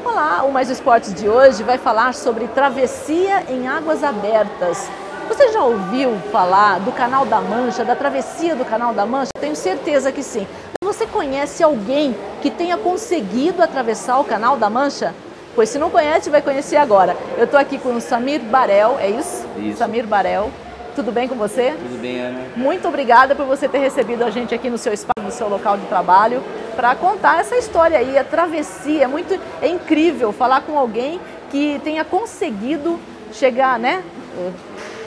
Olá, o Mais Esportes de hoje vai falar sobre travessia em águas abertas. Você já ouviu falar do Canal da Mancha, da travessia do Canal da Mancha? Tenho certeza que sim. Mas você conhece alguém que tenha conseguido atravessar o Canal da Mancha? Pois se não conhece, vai conhecer agora. Eu estou aqui com o Samir Barel, é isso? Isso. Samir Barel. Tudo bem com você? Tudo bem, Ana. Muito obrigada por você ter recebido a gente aqui no seu espaço, no seu local de trabalho, para contar essa história aí, a travessia. É incrível falar com alguém que tenha conseguido chegar, né,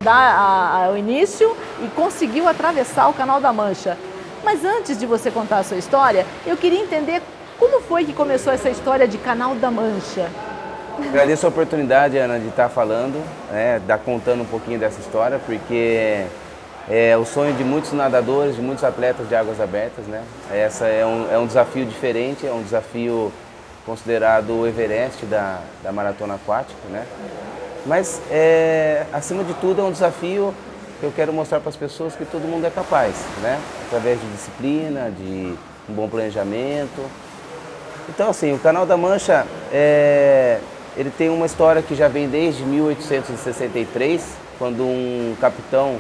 dar o início e conseguiu atravessar o Canal da Mancha. Mas antes de você contar a sua história, eu queria entender como foi que começou essa história de Canal da Mancha. Agradeço a oportunidade, Ana, de estar falando, contando um pouquinho dessa história, porque é o sonho de muitos nadadores, de muitos atletas de águas abertas, né? Essa é um desafio diferente, é um desafio considerado o Everest da maratona aquática, né? Mas, acima de tudo, é um desafio que eu quero mostrar para as pessoas que todo mundo é capaz, né? Através de disciplina, de um bom planejamento. Então, assim, o Canal da Mancha, ele tem uma história que já vem desde 1863, quando um capitão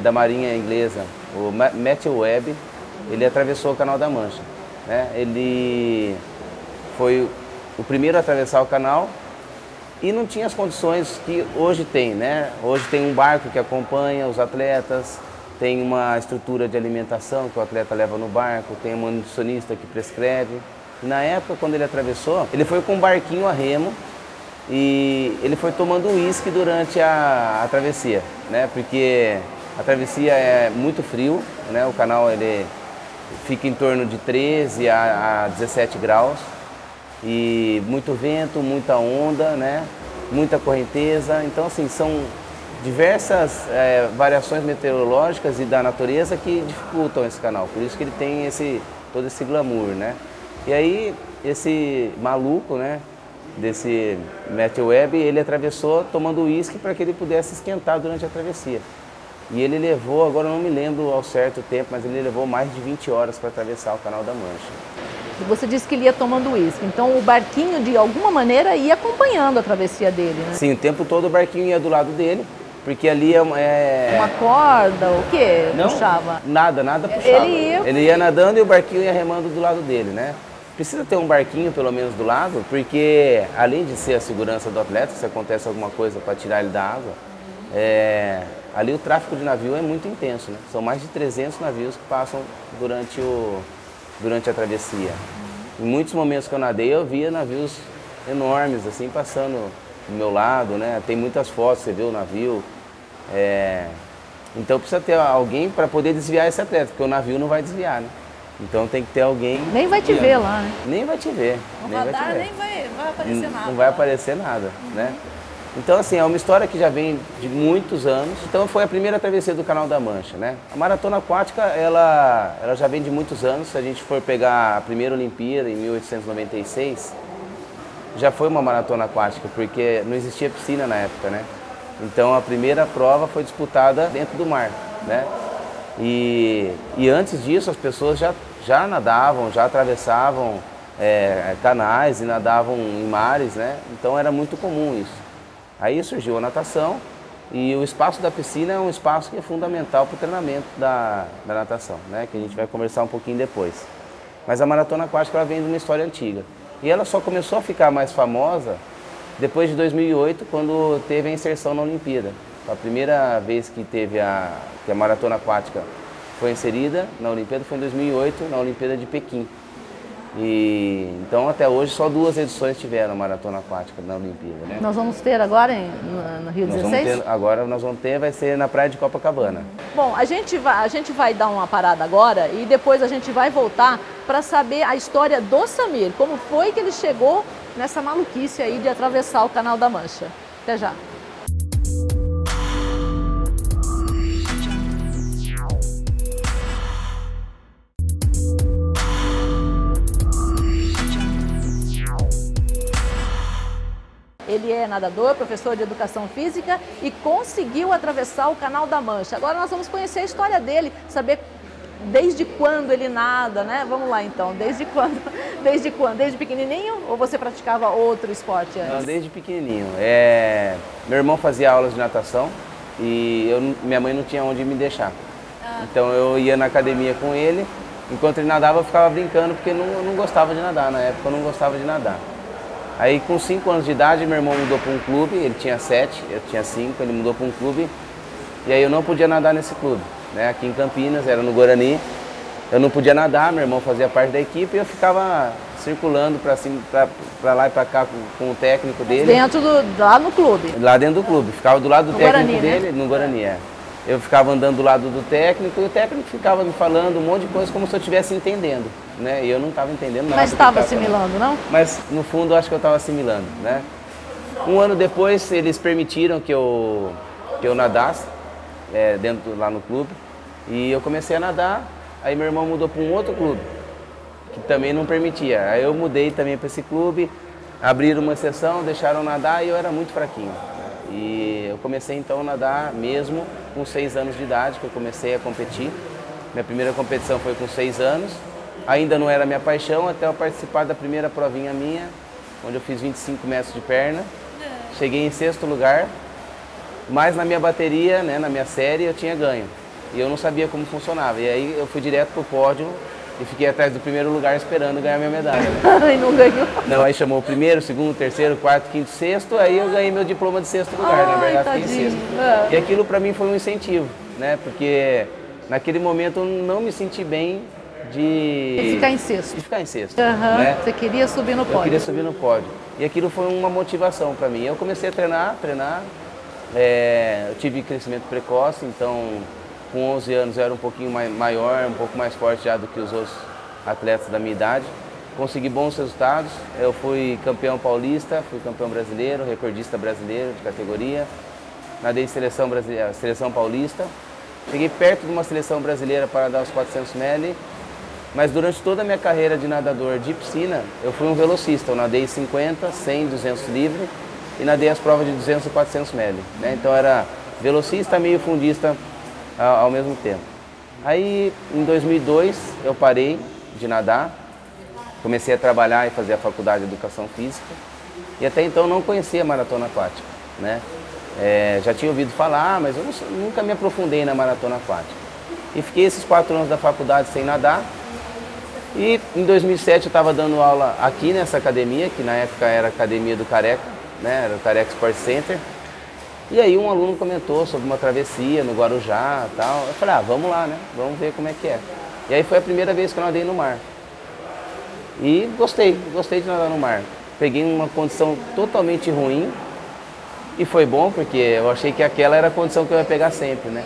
da Marinha Inglesa, o Matthew Webb, ele atravessou o Canal da Mancha, né? Ele foi o primeiro a atravessar o canal e não tinha as condições que hoje tem, né? Hoje tem um barco que acompanha os atletas, tem uma estrutura de alimentação que o atleta leva no barco, tem um nutricionista que prescreve. E na época, quando ele atravessou, ele foi com um barquinho a remo e ele foi tomando uísque durante a travessia, né? Porque a travessia é muito frio, né? O canal ele fica em torno de 13 a 17 graus e muito vento, muita onda, né? Muita correnteza. Então, assim, são diversas variações meteorológicas e da natureza que dificultam esse canal. Por isso que ele tem todo esse glamour, né? E aí, esse maluco, né, desse Matthew Webb, ele atravessou tomando uísque para que ele pudesse esquentar durante a travessia. E ele levou, agora eu não me lembro ao certo tempo, mas ele levou mais de 20 horas para atravessar o Canal da Mancha. E você disse que ele ia tomando uísque, então o barquinho, de alguma maneira, ia acompanhando a travessia dele, né? Sim, o tempo todo o barquinho ia do lado dele, porque ali Uma corda, o quê? Não, puxava? Nada puxava. Ele ia nadando e o barquinho ia remando do lado dele, né? Precisa ter um barquinho, pelo menos, do lado, porque além de ser a segurança do atleta, se acontece alguma coisa para tirar ele da água, ali o tráfego de navio é muito intenso, né? São mais de 300 navios que passam durante a travessia. Em muitos momentos que eu nadei, eu via navios enormes, assim, passando do meu lado, né? Tem muitas fotos, você vê o navio. Então precisa ter alguém para poder desviar esse atleta, porque o navio não vai desviar, né? Então tem que ter alguém... Nem vai te ver lá, né? Nem vai te ver. O radar nem vai aparecer nada. Não vai aparecer nada, né? Então, assim, é uma história que já vem de muitos anos. Então foi a primeira travessia do Canal da Mancha, né? A maratona aquática, ela já vem de muitos anos. Se a gente for pegar a primeira Olimpíada, em 1896, já foi uma maratona aquática, porque não existia piscina na época, né? Então a primeira prova foi disputada dentro do mar, né? E antes disso as pessoas já nadavam, já atravessavam canais e nadavam em mares, né? Então era muito comum isso. Aí surgiu a natação e o espaço da piscina é um espaço que é fundamental para o treinamento da natação, né? Que a gente vai conversar um pouquinho depois. Mas a maratona aquática ela vem de uma história antiga. E ela só começou a ficar mais famosa depois de 2008, quando teve a inserção na Olimpíada. A primeira vez que que a maratona aquática foi inserida na Olimpíada foi em 2008, na Olimpíada de Pequim. E então até hoje só 2 edições tiveram a maratona aquática na Olimpíada, né? Nós vamos ter agora no Rio 16? Agora nós vamos ter, vai ser na praia de Copacabana. Bom, a gente vai dar uma parada agora e depois a gente vai voltar para saber a história do Samir, como foi que ele chegou nessa maluquice aí de atravessar o Canal da Mancha. Até já. Ele é nadador, professor de educação física e conseguiu atravessar o Canal da Mancha. Agora nós vamos conhecer a história dele, saber desde quando ele nada, né? Vamos lá então, desde quando Desde quando? Desde pequenininho ou você praticava outro esporte antes? Não, desde pequenininho. Meu irmão fazia aulas de natação e minha mãe não tinha onde me deixar. Então eu ia na academia com ele, enquanto ele nadava eu ficava brincando porque eu não gostava de nadar, na época eu não gostava de nadar. Aí com 5 anos de idade meu irmão mudou para um clube, ele tinha 7, eu tinha 5, ele mudou para um clube e aí eu não podia nadar nesse clube, né? Aqui em Campinas, era no Guarani, eu não podia nadar, meu irmão fazia parte da equipe e eu ficava circulando para lá e para cá com o técnico dele. Lá no clube? Lá dentro do clube, ficava do lado do técnico Guarani, dele, né? No Guarani, Eu ficava andando do lado do técnico e o técnico ficava me falando um monte de coisa como se eu estivesse entendendo, né? E eu não estava entendendo nada. Mas estava assimilando, não? Mas no fundo eu acho que eu estava assimilando, né? Um ano depois eles permitiram que eu nadasse lá no clube e eu comecei a nadar. Aí meu irmão mudou para um outro clube que também não permitia. Aí eu mudei também para esse clube, abriram uma exceção, deixaram nadar e eu era muito fraquinho. E eu comecei então a nadar mesmo com 6 anos de idade, que eu comecei a competir. Minha primeira competição foi com 6 anos. Ainda não era minha paixão, até eu participar da primeira provinha minha, onde eu fiz 25 metros de perna. Cheguei em 6º lugar, mas na minha bateria, né, na minha série, eu tinha ganho. E eu não sabia como funcionava. E aí eu fui direto pro pódio e fiquei atrás do 1º lugar esperando ganhar minha medalha. Né? E não ganhou? Não, aí chamou o 1º, 2º, 3º, 4º, 5º, 6º, aí eu ganhei meu diploma de 6º lugar, na verdade, fiquei em 6º. E aquilo para mim foi um incentivo, né? Porque naquele momento eu não me senti bem de ficar em 6º. De ficar em 6º. Né? Você queria subir no pódio? Eu queria subir no pódio. E aquilo foi uma motivação para mim. Eu comecei a treinar. Eu tive crescimento precoce, então com 11 anos eu era um pouquinho maior, um pouco mais forte já do que os outros atletas da minha idade. Consegui bons resultados, eu fui campeão paulista, fui campeão brasileiro, recordista brasileiro de categoria. Nadei seleção paulista. Cheguei perto de uma seleção brasileira para nadar os 400 ml, mas durante toda a minha carreira de nadador de piscina, eu fui um velocista. Eu nadei 50, 100, 200 livre e nadei as provas de 200 e 400 ml. Né? Então era velocista, meio fundista ao mesmo tempo. Aí em 2002 eu parei de nadar, comecei a trabalhar e fazer a faculdade de Educação Física e até então não conhecia a maratona aquática, né? Já tinha ouvido falar, mas eu nunca me aprofundei na maratona aquática. E fiquei esses 4 anos da faculdade sem nadar e em 2007 eu estava dando aula aqui nessa academia, que na época era a Academia do Careca, né? Era o Careca Sport Center. E aí um aluno comentou sobre uma travessia no Guarujá e tal. Eu falei, vamos lá, né? Vamos ver como é que é. E aí foi a primeira vez que eu nadei no mar. E gostei de nadar no mar. Peguei uma condição totalmente ruim e foi bom porque eu achei que aquela era a condição que eu ia pegar sempre, né?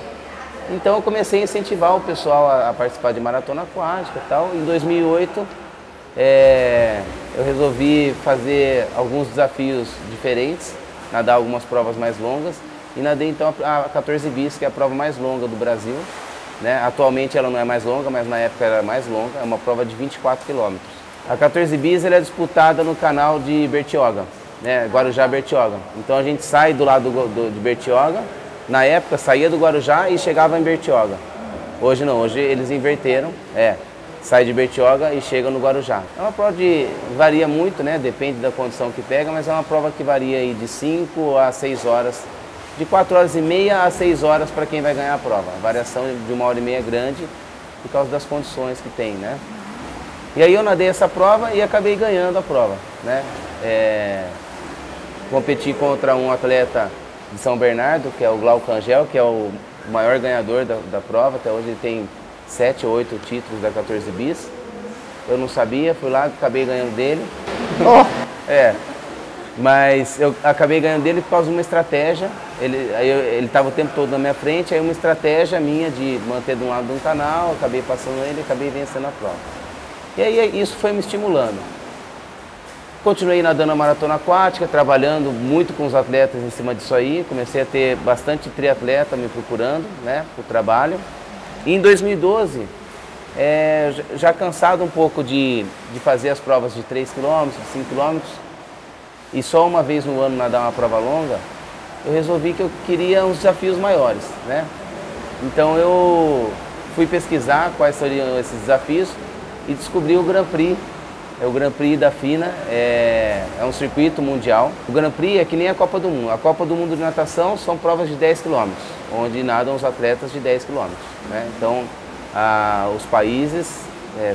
Então eu comecei a incentivar o pessoal a participar de maratona aquática e tal. Em 2008 eu resolvi fazer alguns desafios diferentes, nadar algumas provas mais longas e nadei então a 14 bis, que é a prova mais longa do Brasil, né? Atualmente ela não é mais longa, mas na época era mais longa, é uma prova de 24 quilômetros. A 14 bis ela é disputada no canal de Bertioga, né? Guarujá-Bertioga. Então a gente sai do lado de Bertioga, na época saía do Guarujá e chegava em Bertioga. Hoje não, hoje eles inverteram, sai de Bertioga e chega no Guarujá. É uma prova varia muito, né? Depende da condição que pega, mas é uma prova que varia aí de 5 a 6 horas, de 4 horas e meia a 6 horas para quem vai ganhar a prova. A variação de 1h30 é grande por causa das condições que tem, né? E aí eu nadei essa prova e acabei ganhando a prova, né? Competi contra um atleta de São Bernardo, que é o Glauco Angel, que é o maior ganhador da prova. Até hoje ele tem 7 ou 8 títulos da 14 bis. Eu não sabia, fui lá, acabei ganhando dele. Mas eu acabei ganhando dele por causa de uma estratégia. Ele estava o tempo todo na minha frente, aí uma estratégia minha de manter de um lado de um canal, acabei passando ele e acabei vencendo a prova. E aí isso foi me estimulando. Continuei nadando a maratona aquática, trabalhando muito com os atletas em cima disso aí. Comecei a ter bastante triatleta me procurando, né, para o trabalho. E em 2012, já cansado um pouco de fazer as provas de 3 km, de 5 km, e só uma vez no ano nadar uma prova longa, eu resolvi que eu queria uns desafios maiores, né? Então eu fui pesquisar quais seriam esses desafios e descobri o Grand Prix é o Grand Prix da FINA, é um circuito mundial. O Grand Prix é que nem a Copa do Mundo. A Copa do Mundo de natação são provas de 10 km, onde nadam os atletas de 10 km. Né? Então, os países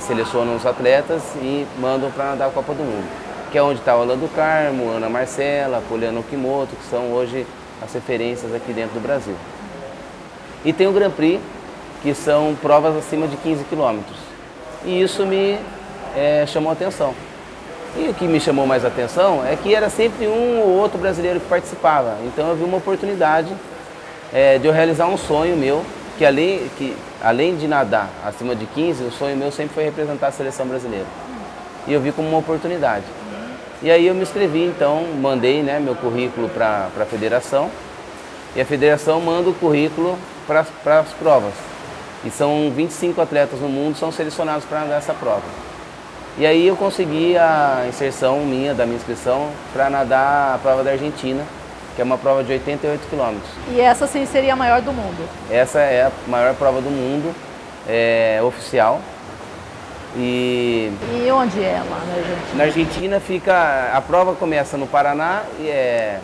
selecionam os atletas e mandam para nadar a Copa do Mundo, que é onde está o Alan do Carmo, Ana Marcela, Poliana Okimoto, que são hoje as referências aqui dentro do Brasil. E tem o Grand Prix, que são provas acima de 15 km. E isso me chamou a atenção. E o que me chamou mais a atenção é que era sempre um ou outro brasileiro que participava. Então eu vi uma oportunidade de eu realizar um sonho meu, que além de nadar acima de 15, o sonho meu sempre foi representar a seleção brasileira. E eu vi como uma oportunidade. E aí eu me inscrevi, então mandei, né, meu currículo para a federação. E a federação manda o currículo para as provas. E são 25 atletas no mundo que são selecionados para nadar essa prova. E aí eu consegui a inserção da minha inscrição, para nadar a prova da Argentina, que é uma prova de 88 km. E essa sim seria a maior do mundo? Essa é a maior prova do mundo, oficial. E onde é lá na Argentina? Na Argentina a prova começa no Paraná,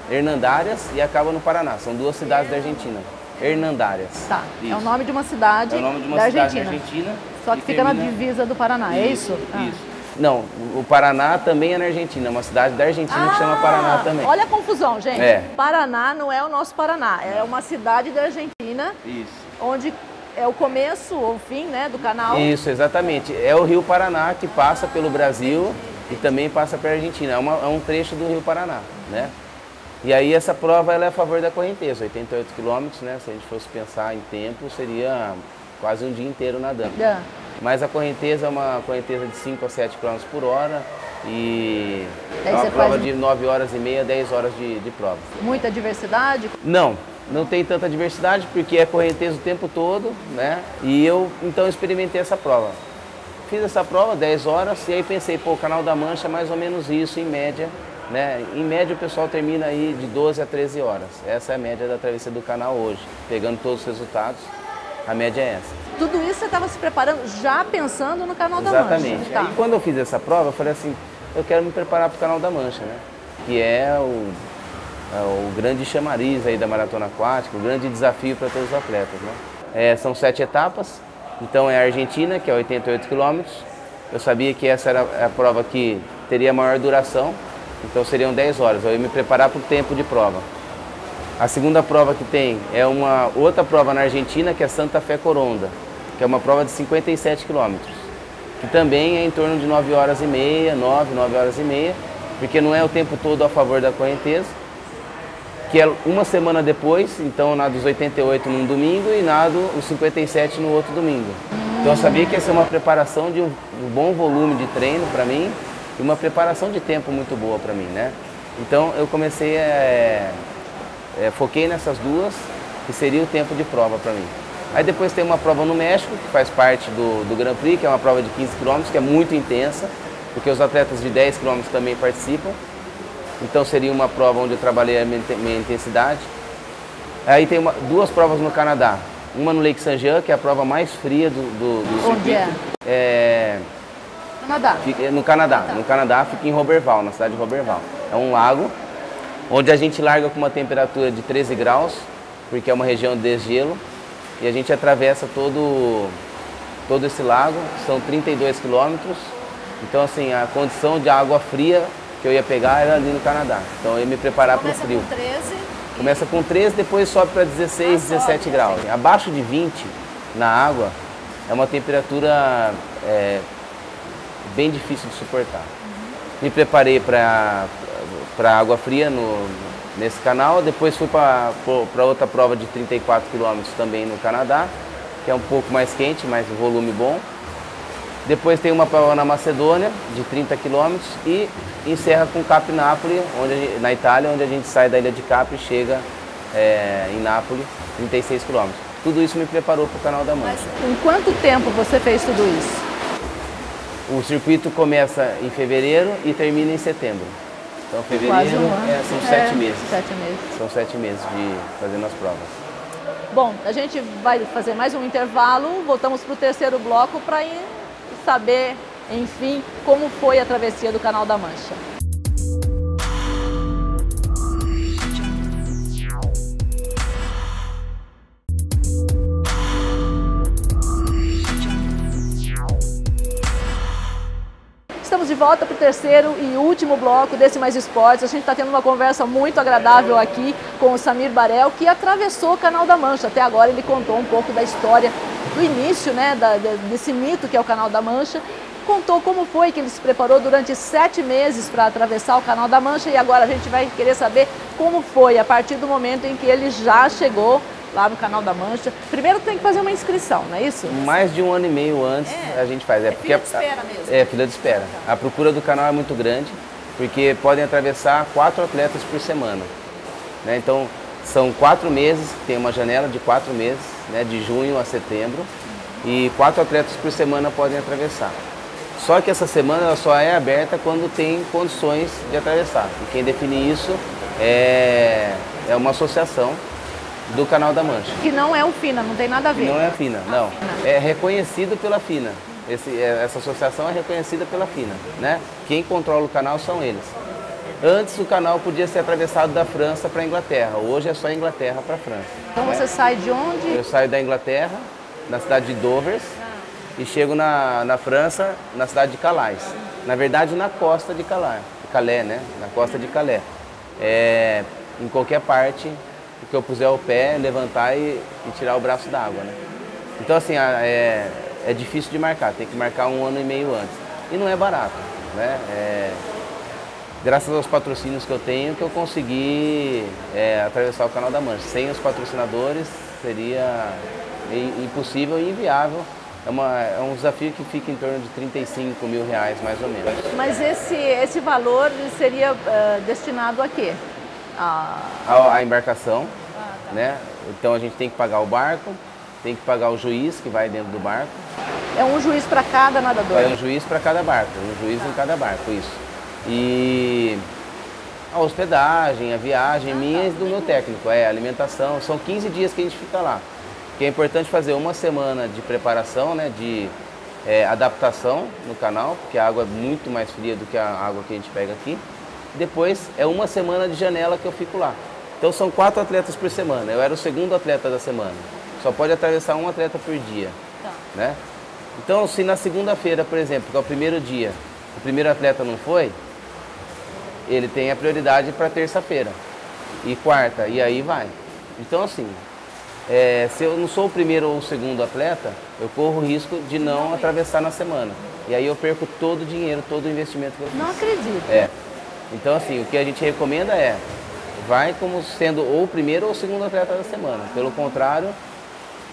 Hernandarias, e acaba no Paraná. São duas cidades da Argentina. Hernandarias. Tá, isso. É o nome de uma cidade, da Argentina. Só que fica na divisa do Paraná, é isso? Isso. Não, o Paraná também é na Argentina, é uma cidade da Argentina que chama Paraná também. Olha a confusão, gente. Paraná não é o nosso Paraná, é uma cidade da Argentina, onde é o começo ou o fim, né, do canal. Isso, exatamente. É o Rio Paraná que passa pelo Brasil e também passa pela Argentina. É um trecho do Rio Paraná, né? E aí essa prova ela é a favor da correnteza, 88 km, né? Se a gente fosse pensar em tempo, seria quase um dia inteiro nadando. Mas a correnteza é uma correnteza de 5 a 7 km por hora e é uma prova de 9 horas e meia, 10 horas de prova. Muita diversidade? Não tem tanta diversidade porque é correnteza o tempo todo, né? E eu então experimentei essa prova. Fiz essa prova, 10 horas, e aí pensei, pô, o Canal da Mancha é mais ou menos isso em média, né? Em média o pessoal termina aí de 12 a 13 horas. Essa é a média da travessia do canal hoje. Pegando todos os resultados, a média é essa. Tudo isso você estava se preparando já pensando no Canal da Mancha? Exatamente. Tá. E quando eu fiz essa prova, eu falei assim, eu quero me preparar para o Canal da Mancha, né? Que é o grande chamariz aí da maratona aquática, o grande desafio para todos os atletas, né? São 7 etapas, então é a Argentina, que é 88 km. Eu sabia que essa era a prova que teria maior duração, então seriam 10 horas. Eu ia me preparar para o tempo de prova. A segunda prova que tem é uma outra prova na Argentina, que é Santa Fé Coronda, que é uma prova de 57 km, que também é em torno de 9 horas e meia, 9 horas e meia, porque não é o tempo todo a favor da correnteza, que é uma semana depois, então eu nado os 88 num domingo e nado os 57 no outro domingo. Então eu sabia que ia ser uma preparação de um bom volume de treino para mim e uma preparação de tempo muito boa para mim, né? Então eu comecei foquei nessas duas, que seria o tempo de prova para mim. Aí depois tem uma prova no México, que faz parte do Grand Prix, que é uma prova de 15 km, que é muito intensa, porque os atletas de 10 km também participam. Então seria uma prova onde eu trabalhei a minha intensidade. Aí tem duas provas no Canadá. Uma no Lake Saint-Jean, que é a prova mais fria do circuito. Onde Canadá. No Canadá. No Canadá fica em Roberval, na cidade de Roberval. É um lago onde a gente larga com uma temperatura de 13 graus, porque é uma região de desgelo, e a gente atravessa todo esse lago, são 32 quilômetros. Então assim, a condição de água fria que eu ia pegar era ali no Canadá. Então eu ia me preparar para o frio. Com 13. Começa com 13, depois sobe para 16, 17 graus. Abaixo de 20 na água é uma temperatura bem difícil de suportar. Me preparei para água fria nesse canal, depois fui para outra prova de 34 km também no Canadá, que é um pouco mais quente, mas o volume bom. Depois tem uma prova na Macedônia, de 30 km, e encerra com Cap Napoli, na Itália, onde a gente sai da ilha de Capri e chega em Nápoles, 36 km. Tudo isso me preparou para o Canal da Mancha. Mas em quanto tempo você fez tudo isso? O circuito começa em fevereiro e termina em setembro. Então, fevereiro são 7 meses. 7 meses. São 7 meses de fazendo as provas. Bom, a gente vai fazer mais um intervalo, voltamos para o terceiro bloco para saber enfim, como foi a travessia do Canal da Mancha. Estamos de volta para o terceiro e último bloco desse Mais Esportes. A gente está tendo uma conversa muito agradável aqui com o Samir Barel, que atravessou o Canal da Mancha. Até agora ele contou um pouco da história, do início, né, desse mito que é o Canal da Mancha. Contou como foi que ele se preparou durante 7 meses para atravessar o Canal da Mancha, e agora a gente vai querer saber como foi a partir do momento em que ele já chegou lá no Canal da Mancha. Primeiro tem que fazer uma inscrição, não é isso? Mais de 1 ano e meio antes a gente faz. Porque fila de espera mesmo. É, fila de espera. A procura do canal é muito grande, porque podem atravessar 4 atletas por semana, né? Então, são 4 meses, tem uma janela de 4 meses, né, de junho a setembro, e 4 atletas por semana podem atravessar. Só que essa semana ela só é aberta quando tem condições de atravessar. E quem define isso é uma associação do Canal da Mancha. Que não é o FINA, não tem nada a ver. Não é a FINA, não. É reconhecido pela FINA. Essa associação é reconhecida pela FINA, né? Quem controla o canal são eles. Antes o canal podia ser atravessado da França para a Inglaterra. Hoje é só Inglaterra para a França. Então né? Você sai de onde? Eu saio da Inglaterra, na cidade de Dover, e chego na França, na cidade de Calais. Na verdade, na costa de Calais, né? Na costa de Calais. Em qualquer parte que eu puser o pé, levantar e tirar o braço da água, né? Então, assim, é difícil de marcar, tem que marcar 1 ano e meio antes. E não é barato, né? Graças aos patrocínios que eu tenho, que eu consegui atravessar o Canal da Mancha. Sem os patrocinadores, seria impossível e inviável. É um desafio que fica em torno de R$35 mil, mais ou menos. Mas esse valor seria destinado a quê? A embarcação, né? Então a gente tem que pagar o barco, tem que pagar o juiz que vai dentro do barco. É um juiz para cada nadador? É um juiz para cada barco, um juiz em cada barco, isso. E a hospedagem, a viagem minha e do meu técnico, a alimentação, são 15 dias que a gente fica lá. Que é importante fazer 1 semana de preparação, né, de adaptação no canal, porque a água é muito mais fria do que a água que a gente pega aqui. Depois é 1 semana de janela que eu fico lá. Então são 4 atletas por semana. Eu era o 2º atleta da semana. Só pode atravessar 1 atleta por dia. Tá. Né? Então, se na segunda-feira, por exemplo, que é o primeiro dia, o primeiro atleta não foi, ele tem a prioridade para terça-feira e quarta, e aí vai. Então, assim, se eu não sou o primeiro ou o 2º atleta, eu corro o risco de não atravessar na semana. E aí eu perco todo o dinheiro, todo o investimento que eu fiz. Não acredito. Então, assim, o que a gente recomenda vai como sendo ou o primeiro ou o 2º atleta da semana. Pelo contrário,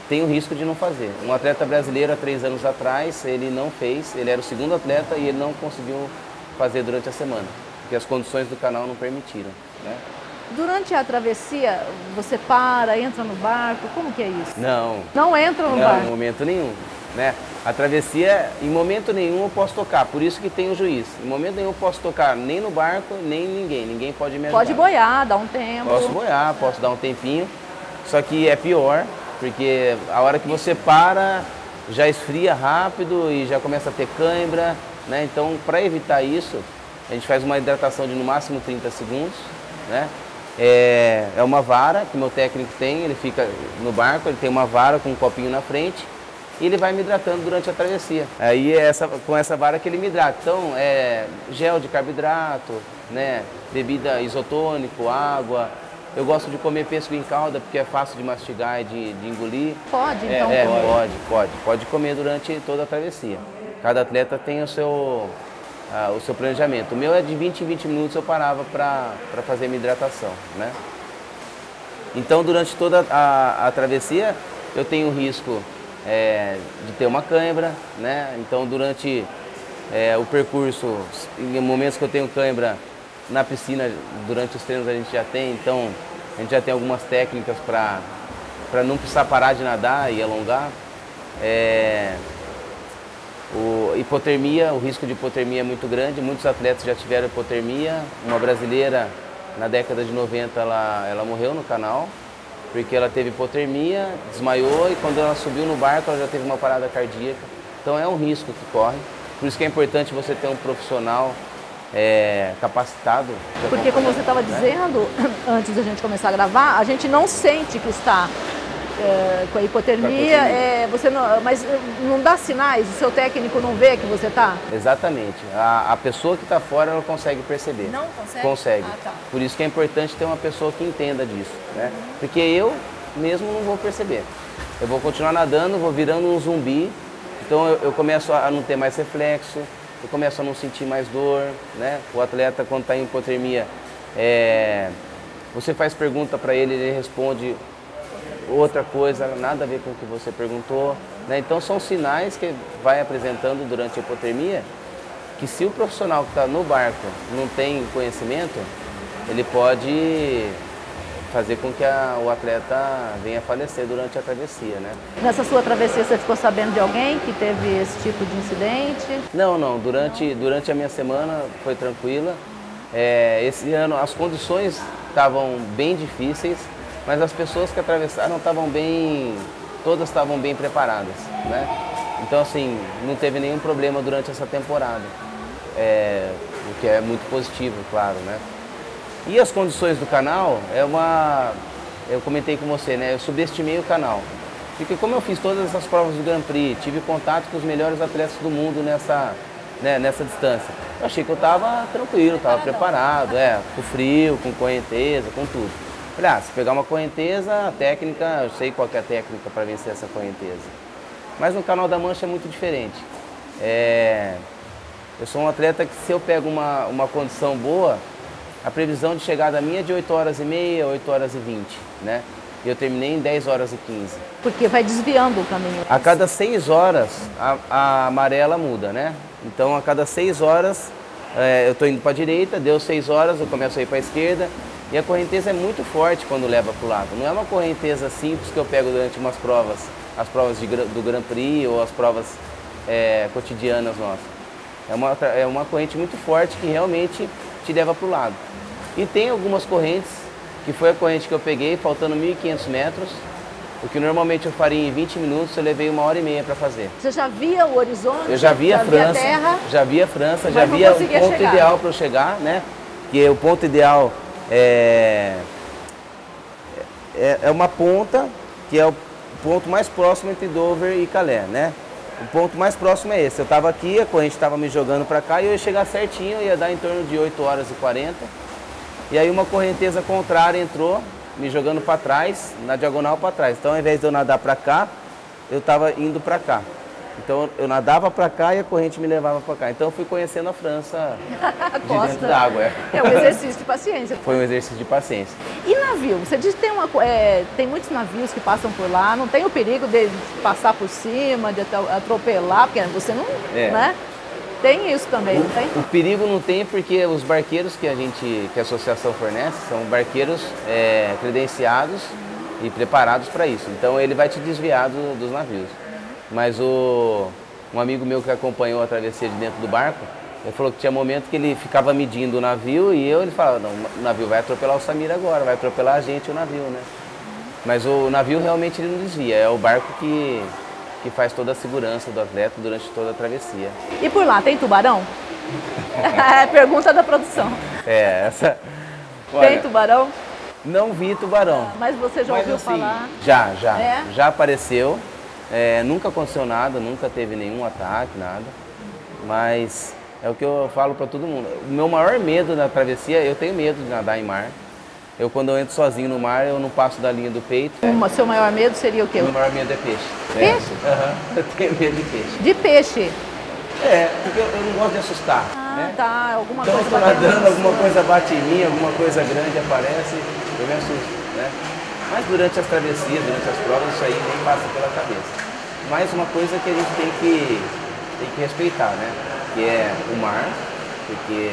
tem o risco de não fazer. Um atleta brasileiro, há 3 anos atrás, ele não fez, ele era o 2º atleta e ele não conseguiu fazer durante a semana, porque as condições do canal não permitiram, né? Durante a travessia, você para, entra no barco, como que é isso? Não. Não entra no Não, barco? em momento nenhum. Né? A travessia, em momento nenhum eu posso tocar, por isso que tem o juiz. Em momento nenhum eu posso tocar nem no barco, nem ninguém pode me ajudar. Pode boiar, dar um tempo. Posso boiar, posso dar um tempinho, só que é pior, porque a hora que você para, já esfria rápido e já começa a ter cãibra, né? Então, para evitar isso, a gente faz uma hidratação de no máximo 30 segundos, né? É uma vara que meu técnico tem, ele fica no barco, ele tem uma vara com um copinho na frente, e ele vai me hidratando durante a travessia. Aí é com essa vara que ele me hidrata. Então, gel de carboidrato, né, bebida isotônico, água. Eu gosto de comer pêssego em calda porque é fácil de mastigar e de engolir. Pode, então? Pode comer durante toda a travessia. Cada atleta tem o seu planejamento. O meu é de 20 em 20 minutos eu parava para fazer minha hidratação, né? Então, durante toda a travessia, eu tenho o risco de ter uma cãibra, né? Então, durante o percurso, em momentos que eu tenho cãibra, na piscina, durante os treinos a gente já tem, então a gente já tem algumas técnicas para não precisar parar de nadar e alongar. Hipotermia, o risco de hipotermia é muito grande, muitos atletas já tiveram hipotermia. Uma brasileira, na década de 90, ela morreu no canal, porque ela teve hipotermia, desmaiou e quando ela subiu no barco ela já teve uma parada cardíaca. Então é um risco que corre. Por isso que é importante você ter um profissional capacitado. Porque como você estava dizendo, antes da gente começar a gravar, a gente não sente que está com a hipotermia, você não, mas não dá sinais, o seu técnico não vê que você está? Exatamente. A pessoa que está fora, ela consegue perceber. Não consegue? Consegue. Ah, tá. Por isso que é importante ter uma pessoa que entenda disso, né? Porque eu mesmo não vou perceber. Eu vou continuar nadando, vou virando um zumbi, então eu começo a não ter mais reflexo, eu começo a não sentir mais dor, né? O atleta, quando está em hipotermia, você faz pergunta para ele, ele responde outra coisa, nada a ver com o que você perguntou, né? Então são sinais que vai apresentando durante a hipotermia, que se o profissional que está no barco não tem conhecimento, ele pode fazer com que o atleta venha a falecer durante a travessia, né? Nessa sua travessia você ficou sabendo de alguém que teve esse tipo de incidente? Não. Durante a minha semana foi tranquila. Esse ano as condições estavam bem difíceis, mas as pessoas que atravessaram todas estavam bem preparadas, né? Então assim, não teve nenhum problema durante essa temporada, o que é muito positivo, claro, né? E as condições do canal, eu comentei com você, né? Eu subestimei o canal. Porque como eu fiz todas essas provas do Grand Prix, tive contato com os melhores atletas do mundo nessa distância. Eu achei que eu estava tranquilo, estava preparado, com frio, com correnteza, com tudo. Falei, se pegar uma correnteza, a técnica, eu sei qual que é a técnica para vencer essa correnteza. Mas no Canal da Mancha é muito diferente. Eu sou um atleta que se eu pego uma condição boa, a previsão de chegada minha é de 8h30, 8h20, né? E eu terminei em 10h15. Porque vai desviando o caminho. A cada 6 horas, a amarela muda, né? Então, a cada 6 horas, eu estou indo para a direita, deu 6 horas, eu começo a ir para a esquerda. E a correnteza é muito forte quando leva para o lado. Não é uma correnteza simples que eu pego durante umas provas, as provas do Grand Prix ou as provas cotidianas nossas. É uma corrente muito forte que realmente te leva para o lado. E tem algumas correntes, que foi a corrente que eu peguei, faltando 1.500 metros, o que normalmente eu faria em 20 minutos, eu levei 1h30 para fazer. Você já via o horizonte? Eu já via a França, já via o ponto ideal para eu chegar, né? Que o ponto ideal é uma ponta, que é o ponto mais próximo entre Dover e Calais, né? O ponto mais próximo é esse. Eu estava aqui, a corrente estava me jogando para cá e eu ia chegar certinho, ia dar em torno de 8h40. E aí uma correnteza contrária entrou, me jogando para trás, na diagonal para trás. Então ao invés de eu nadar para cá, eu estava indo para cá. Então eu nadava para cá e a corrente me levava para cá. Então eu fui conhecendo a França de dentro d'água. É um exercício de paciência. Foi um exercício de paciência. E navio? Você diz que tem muitos navios que passam por lá, não tem o perigo de passar por cima, de atropelar, porque você não... né? Tem isso também, não tem? O perigo não tem porque os barqueiros que a associação fornece são barqueiros credenciados e preparados para isso. Então ele vai te desviar dos navios. Mas um amigo meu que acompanhou a travessia de dentro do barco, ele falou que tinha momento que ele ficava medindo o navio e ele falava, não, o navio vai atropelar o Samir agora, vai atropelar a gente o navio, né? Mas o navio realmente ele não desvia, é o barco que faz toda a segurança do atleta durante toda a travessia. E por lá, tem tubarão? Pergunta da produção. Olha, tem tubarão? Não vi tubarão. Mas você já ouviu falar? Já apareceu. Nunca aconteceu nada, nunca teve nenhum ataque, nada. Mas é o que eu falo para todo mundo. O meu maior medo na travessia, eu tenho medo de nadar em mar. Quando eu entro sozinho no mar, eu não passo da linha do peito. Seu maior medo seria o quê? O meu maior medo é peixe. Peixe? Eu tenho medo de peixe. De peixe? Porque eu não gosto de assustar. Tá. Alguma então, coisa eu tô nadando, alguma coisa bate em mim, alguma coisa grande aparece, eu me assusto, né? Mas durante as travessias, durante as provas, isso aí nem passa pela cabeça. Mais uma coisa que a gente tem que respeitar, né? Que é o mar, porque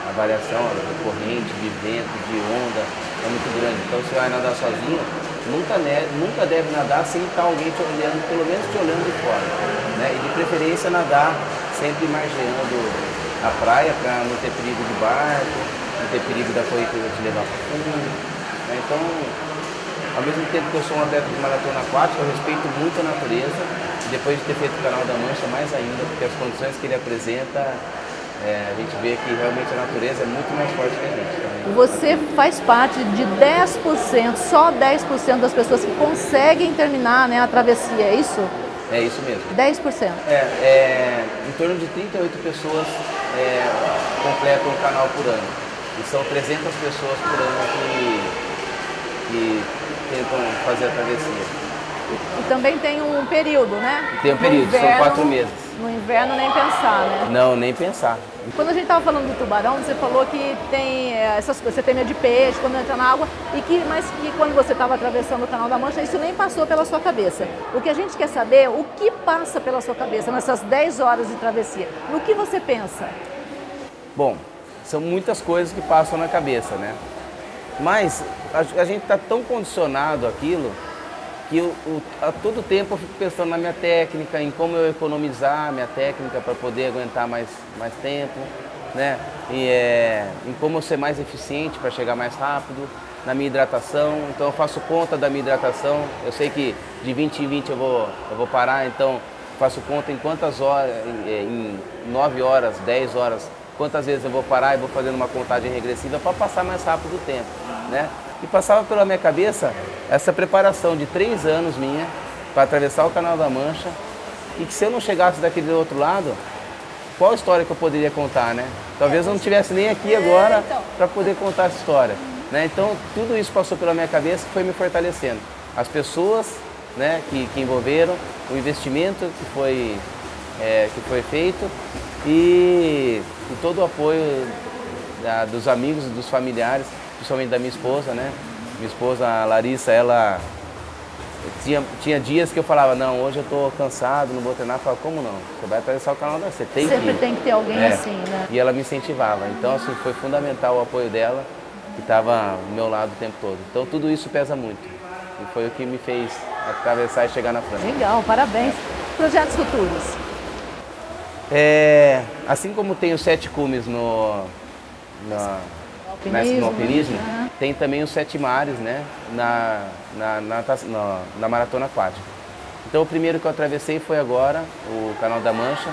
a variação de corrente, de vento, de onda é muito grande. Então você vai nadar sozinho, nunca deve nadar sem estar alguém te olhando, pelo menos te olhando de fora, né? E de preferência nadar sempre margeando a praia para não ter perigo de barco, não ter perigo da correnteza te levar para fundo, né? Então, ao mesmo tempo que eu sou um atleta de maratona aquática, eu respeito muito a natureza, depois de ter feito o Canal da Mancha, mais ainda, porque as condições que ele apresenta, a gente vê que realmente a natureza é muito mais forte que a gente. Então, você faz parte de 10%, só 10% das pessoas que conseguem terminar, né, a travessia, é isso? É isso mesmo. 10%? Em torno de 38 pessoas completam o canal por ano. E são 300 pessoas por ano que tentam fazer a travessia. E também tem um período, né? Tem um período, são 4 meses. No inverno nem pensar, né? Não, nem pensar. Quando a gente estava falando do tubarão, você falou que tem essas coisas, você tem medo de peixe quando entra na água, mas que quando você estava atravessando o Canal da Mancha, isso nem passou pela sua cabeça. O que a gente quer saber é o que passa pela sua cabeça nessas 10 horas de travessia. No que você pensa? Bom, são muitas coisas que passam na cabeça, né? Mas a gente está tão condicionado àquilo que a todo tempo eu fico pensando na minha técnica, em como eu economizar minha técnica para poder aguentar mais tempo, né? Em como eu ser mais eficiente para chegar mais rápido, na minha hidratação. Então eu faço conta da minha hidratação. Eu sei que de 20 em 20 eu vou parar, então faço conta em quantas horas, em 9 horas, 10 horas, quantas vezes eu vou parar e vou fazendo uma contagem regressiva para passar mais rápido o tempo, né? E passava pela minha cabeça essa preparação de 3 anos minha para atravessar o Canal da Mancha e que se eu não chegasse daquele outro lado, qual história que eu poderia contar, né? Talvez eu não estivesse nem aqui agora para poder contar essa história, né? Então tudo isso passou pela minha cabeça e foi me fortalecendo. As pessoas, né, que envolveram, o investimento que foi feito e todo o apoio dos amigos e dos familiares, principalmente da minha esposa, né? Minha esposa, a Larissa, ela tinha dias que eu falava, não, hoje eu tô cansado, não vou treinar. Eu falava, como não? Você vai atravessar o Canal da Mancha, você tem que ir. Sempre tem que ter alguém assim, né? E ela me incentivava. Então, assim, foi fundamental o apoio dela, que estava do meu lado o tempo todo. Então, tudo isso pesa muito. E foi o que me fez atravessar e chegar na França. Legal, parabéns. Projetos futuros? Assim como tem os 7 cumes no alpinismo, tem também os 7 mares, né, na maratona aquática. Então o primeiro que eu atravessei foi agora, o Canal da Mancha.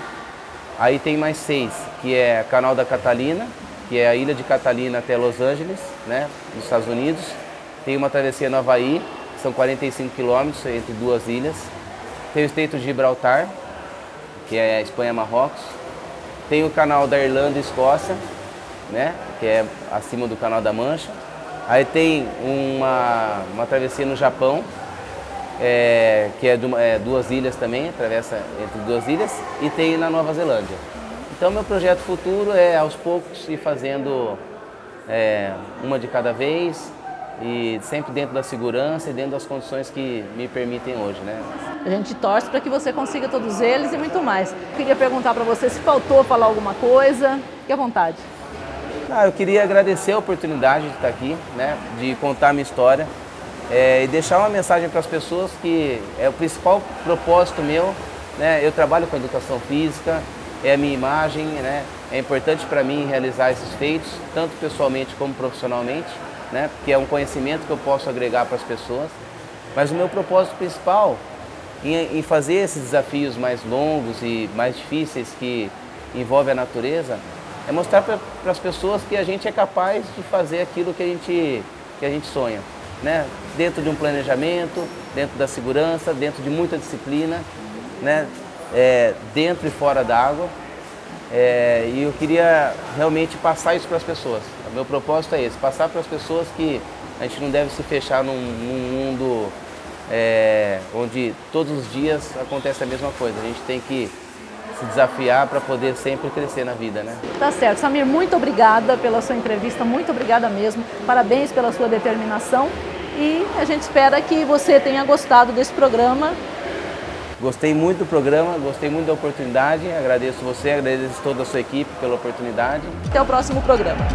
Aí tem mais 6, que é o Canal da Catalina, que é a ilha de Catalina até Los Angeles, né, nos Estados Unidos. Tem uma travessia no Havaí, que são 45 quilômetros entre 2 ilhas. Tem o Estreito de Gibraltar, que é a Espanha-Marrocos. Tem o Canal da Irlanda e Escócia, né, que é acima do Canal da Mancha. Aí tem uma travessia no Japão, que é 2 ilhas também, atravessa entre 2 ilhas, e tem na Nova Zelândia. Então meu projeto futuro é aos poucos ir fazendo uma de cada vez e sempre dentro da segurança e dentro das condições que me permitem hoje, né? A gente torce para que você consiga todos eles e muito mais. Queria perguntar para você se faltou falar alguma coisa, fique à vontade. Eu queria agradecer a oportunidade de estar aqui, né, de contar a minha história e deixar uma mensagem para as pessoas que é o principal propósito meu, né? Eu trabalho com educação física, é a minha imagem, né? É importante para mim realizar esses feitos, tanto pessoalmente como profissionalmente, né? Porque é um conhecimento que eu posso agregar para as pessoas. Mas o meu propósito principal em fazer esses desafios mais longos e mais difíceis que envolvem a natureza é mostrar para as pessoas que a gente é capaz de fazer aquilo que a gente sonha, né? Dentro de um planejamento, dentro da segurança, dentro de muita disciplina, né? Dentro e fora d'água. E eu queria realmente passar isso para as pessoas. O meu propósito é esse, passar para as pessoas que a gente não deve se fechar num mundo onde todos os dias acontece a mesma coisa. A gente tem que se desafiar para poder sempre crescer na vida, né? Tá certo. Samir, muito obrigada pela sua entrevista, muito obrigada mesmo. Parabéns pela sua determinação e a gente espera que você tenha gostado desse programa. Gostei muito do programa, gostei muito da oportunidade, agradeço você, agradeço toda a sua equipe pela oportunidade. Até o próximo programa.